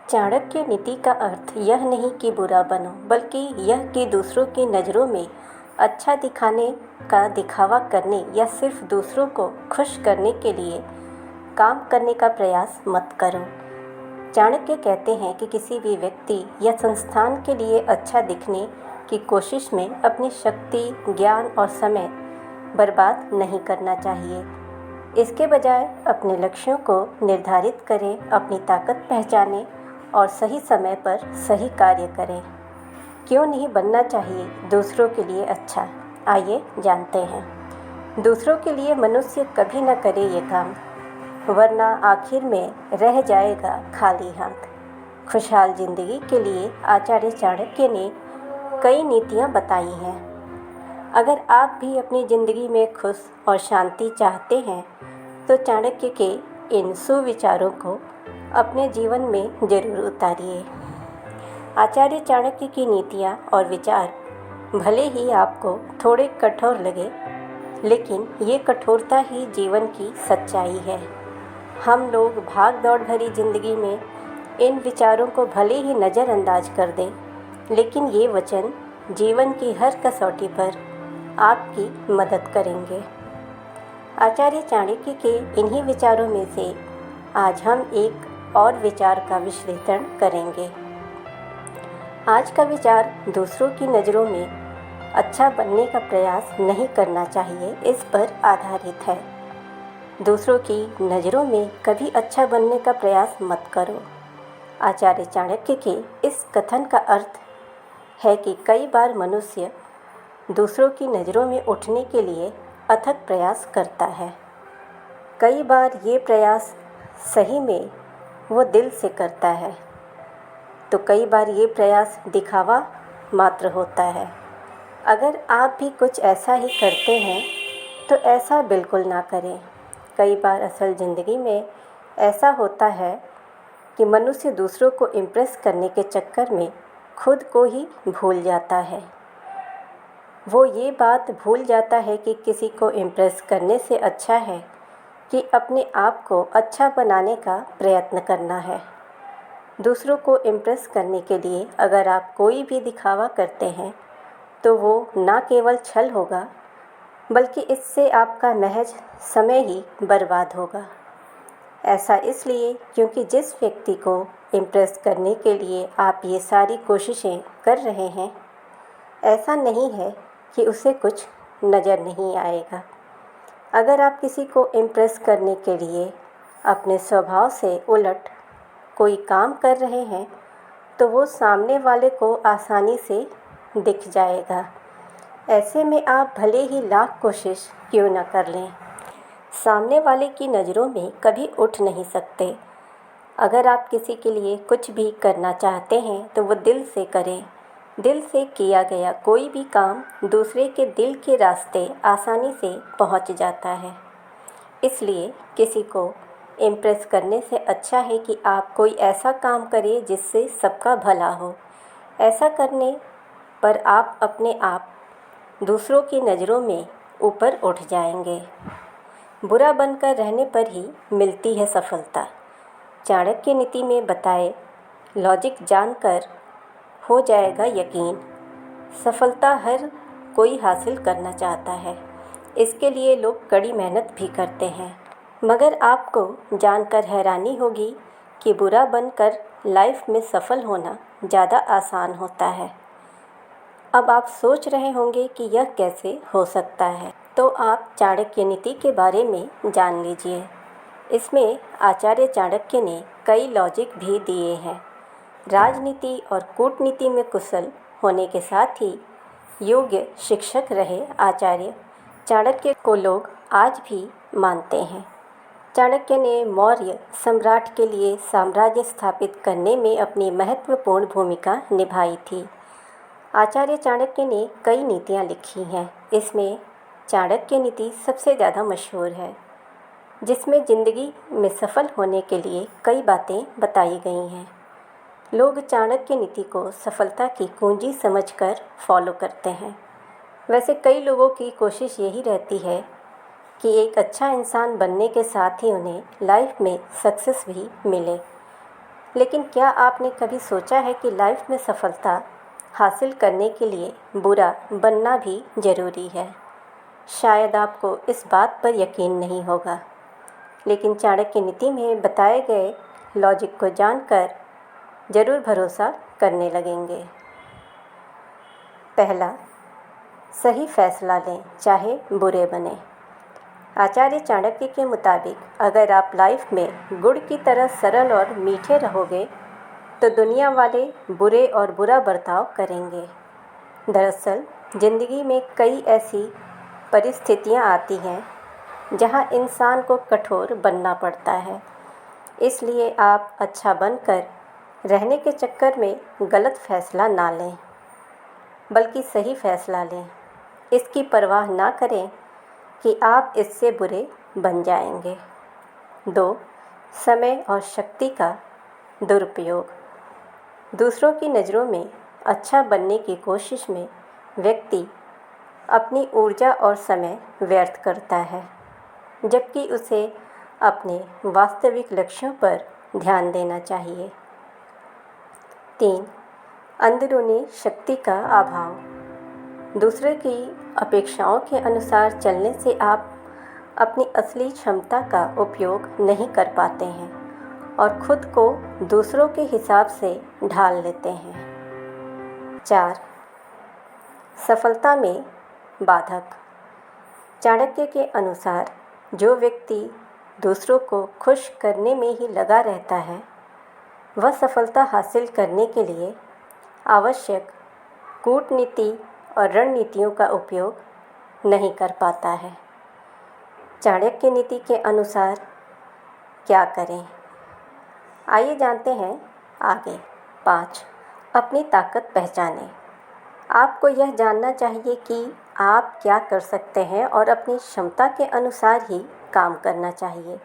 चाणक्य नीति का अर्थ यह नहीं कि बुरा बनो, बल्कि यह कि दूसरों की नज़रों में अच्छा दिखाने का दिखावा करने या सिर्फ दूसरों को खुश करने के लिए काम करने का प्रयास मत करो। चाणक्य कहते हैं कि किसी भी व्यक्ति या संस्थान के लिए अच्छा दिखने की कोशिश में अपनी शक्ति, ज्ञान और समय बर्बाद नहीं करना चाहिए। इसके बजाय अपने लक्ष्यों को निर्धारित करें, अपनी ताकत पहचानें और सही समय पर सही कार्य करें। क्यों नहीं बनना चाहिए दूसरों के लिए अच्छा? आइए जानते हैं। दूसरों के लिए मनुष्य कभी न करे ये काम, वरना आखिर में रह जाएगा खाली हाथ। खुशहाल जिंदगी के लिए आचार्य चाणक्य ने कई नीतियाँ बताई हैं। अगर आप भी अपनी ज़िंदगी में खुश और शांति चाहते हैं तो चाणक्य के इन सुविचारों को अपने जीवन में जरूर उतारिए। आचार्य चाणक्य की नीतियाँ और विचार भले ही आपको थोड़े कठोर लगे, लेकिन ये कठोरता ही जीवन की सच्चाई है। हम लोग भाग दौड़ भरी ज़िंदगी में इन विचारों को भले ही नज़रअंदाज कर दें, लेकिन ये वचन जीवन की हर कसौटी पर आपकी मदद करेंगे। आचार्य चाणक्य के इन्हीं विचारों में से आज हम एक और विचार का विश्लेषण करेंगे। आज का विचार दूसरों की नज़रों में अच्छा बनने का प्रयास नहीं करना चाहिए, इस पर आधारित है। दूसरों की नज़रों में कभी अच्छा बनने का प्रयास मत करो। आचार्य चाणक्य के इस कथन का अर्थ है कि कई बार मनुष्य दूसरों की नज़रों में उठने के लिए अथक प्रयास करता है। कई बार ये प्रयास सही में वो दिल से करता है, तो कई बार ये प्रयास दिखावा मात्र होता है। अगर आप भी कुछ ऐसा ही करते हैं तो ऐसा बिल्कुल ना करें। कई बार असल ज़िंदगी में ऐसा होता है कि मनुष्य दूसरों को इम्प्रेस करने के चक्कर में खुद को ही भूल जाता है। वो ये बात भूल जाता है कि किसी को इम्प्रेस करने से अच्छा है कि अपने आप को अच्छा बनाने का प्रयत्न करना है। दूसरों को इम्प्रेस करने के लिए अगर आप कोई भी दिखावा करते हैं तो वो ना केवल छल होगा, बल्कि इससे आपका महज समय ही बर्बाद होगा। ऐसा इसलिए क्योंकि जिस व्यक्ति को इम्प्रेस करने के लिए आप ये सारी कोशिशें कर रहे हैं, ऐसा नहीं है कि उसे कुछ नज़र नहीं आएगा। अगर आप किसी को इम्प्रेस करने के लिए अपने स्वभाव से उलट कोई काम कर रहे हैं तो वो सामने वाले को आसानी से दिख जाएगा। ऐसे में आप भले ही लाख कोशिश क्यों न कर लें, सामने वाले की नज़रों में कभी उठ नहीं सकते। अगर आप किसी के लिए कुछ भी करना चाहते हैं तो वो दिल से करें। दिल से किया गया कोई भी काम दूसरे के दिल के रास्ते आसानी से पहुंच जाता है। इसलिए किसी को इम्प्रेस करने से अच्छा है कि आप कोई ऐसा काम करें जिससे सबका भला हो। ऐसा करने पर आप अपने आप दूसरों की नज़रों में ऊपर उठ जाएंगे। बुरा बनकर रहने पर ही मिलती है सफलता। चाणक्य नीति में बताए लॉजिक जानकर हो जाएगा यकीन। सफलता हर कोई हासिल करना चाहता है, इसके लिए लोग कड़ी मेहनत भी करते हैं, मगर आपको जानकर हैरानी होगी कि बुरा बनकर लाइफ में सफल होना ज़्यादा आसान होता है। अब आप सोच रहे होंगे कि यह कैसे हो सकता है, तो आप चाणक्य नीति के बारे में जान लीजिए। इसमें आचार्य चाणक्य ने कई लॉजिक भी दिए हैं। राजनीति और कूटनीति में कुशल होने के साथ ही योग्य शिक्षक रहे आचार्य चाणक्य को लोग आज भी मानते हैं। चाणक्य ने मौर्य सम्राट के लिए साम्राज्य स्थापित करने में अपनी महत्वपूर्ण भूमिका निभाई थी। आचार्य चाणक्य ने कई नीतियाँ लिखी हैं। इसमें चाणक्य नीति सबसे ज़्यादा मशहूर है, जिसमें ज़िंदगी में सफल होने के लिए कई बातें बताई गई हैं। लोग चाणक्य नीति को सफलता की कुंजी समझकर फॉलो करते हैं। वैसे कई लोगों की कोशिश यही रहती है कि एक अच्छा इंसान बनने के साथ ही उन्हें लाइफ में सक्सेस भी मिले। लेकिन क्या आपने कभी सोचा है कि लाइफ में सफलता हासिल करने के लिए बुरा बनना भी ज़रूरी है? शायद आपको इस बात पर यकीन नहीं होगा, लेकिन चाणक्य नीति में बताए गए लॉजिक को जानकर ज़रूर भरोसा करने लगेंगे। पहला, सही फैसला लें चाहे बुरे बने। आचार्य चाणक्य के मुताबिक अगर आप लाइफ में गुड़ की तरह सरल और मीठे रहोगे तो दुनिया वाले बुरे और बुरा बर्ताव करेंगे। दरअसल ज़िंदगी में कई ऐसी परिस्थितियां आती हैं जहां इंसान को कठोर बनना पड़ता है, इसलिए आप अच्छा बनकर रहने के चक्कर में गलत फैसला ना लें, बल्कि सही फैसला लें। इसकी परवाह ना करें कि आप इससे बुरे बन जाएंगे। 2, समय और शक्ति का दुरुपयोग। दूसरों की नज़रों में अच्छा बनने की कोशिश में व्यक्ति अपनी ऊर्जा और समय व्यर्थ करता है, जबकि उसे अपने वास्तविक लक्ष्यों पर ध्यान देना चाहिए। 3, अंदरूनी शक्ति का अभाव। दूसरे की अपेक्षाओं के अनुसार चलने से आप अपनी असली क्षमता का उपयोग नहीं कर पाते हैं और खुद को दूसरों के हिसाब से ढाल लेते हैं। 4, सफलता में बाधक। चाणक्य के अनुसार जो व्यक्ति दूसरों को खुश करने में ही लगा रहता है वह सफलता हासिल करने के लिए आवश्यक कूटनीति और रणनीतियों का उपयोग नहीं कर पाता है। चाणक्य नीति के अनुसार क्या करें, आइए जानते हैं आगे। 5, अपनी ताकत पहचानें। आपको यह जानना चाहिए कि आप क्या कर सकते हैं और अपनी क्षमता के अनुसार ही काम करना चाहिए।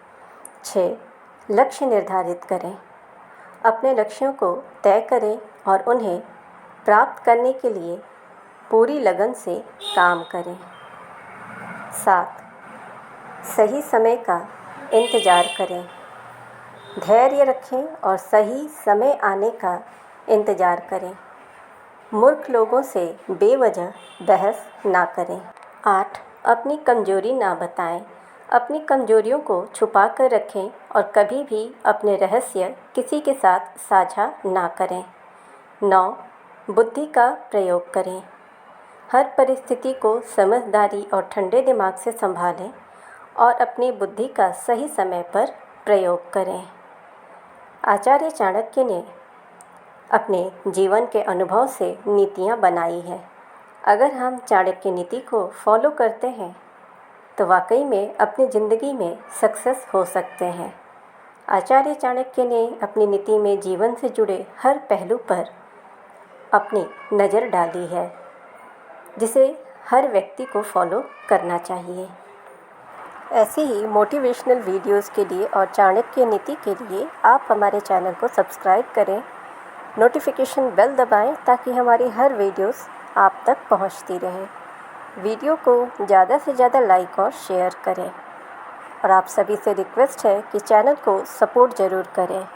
6, लक्ष्य निर्धारित करें। अपने लक्ष्यों को तय करें और उन्हें प्राप्त करने के लिए पूरी लगन से काम करें। 7, सही समय का इंतज़ार करें। धैर्य रखें और सही समय आने का इंतज़ार करें। मूर्ख लोगों से बेवजह बहस ना करें। 8, अपनी कमजोरी ना बताएं। अपनी कमजोरियों को छुपा कर रखें और कभी भी अपने रहस्य किसी के साथ साझा ना करें। 9, बुद्धि का प्रयोग करें। हर परिस्थिति को समझदारी और ठंडे दिमाग से संभालें और अपनी बुद्धि का सही समय पर प्रयोग करें। आचार्य चाणक्य ने अपने जीवन के अनुभव से नीतियाँ बनाई हैं। अगर हम चाणक्य नीति को फॉलो करते हैं तो वाकई में अपनी ज़िंदगी में सक्सेस हो सकते हैं। आचार्य चाणक्य ने अपनी नीति में जीवन से जुड़े हर पहलू पर अपनी नज़र डाली है, जिसे हर व्यक्ति को फॉलो करना चाहिए। ऐसी ही मोटिवेशनल वीडियोस के लिए और चाणक्य नीति के लिए आप हमारे चैनल को सब्सक्राइब करें, नोटिफिकेशन बेल दबाएं ताकि हमारी हर वीडियोस आप तक पहुंचती रहे। वीडियो को ज़्यादा से ज़्यादा लाइक और शेयर करें और आप सभी से रिक्वेस्ट है कि चैनल को सपोर्ट ज़रूर करें।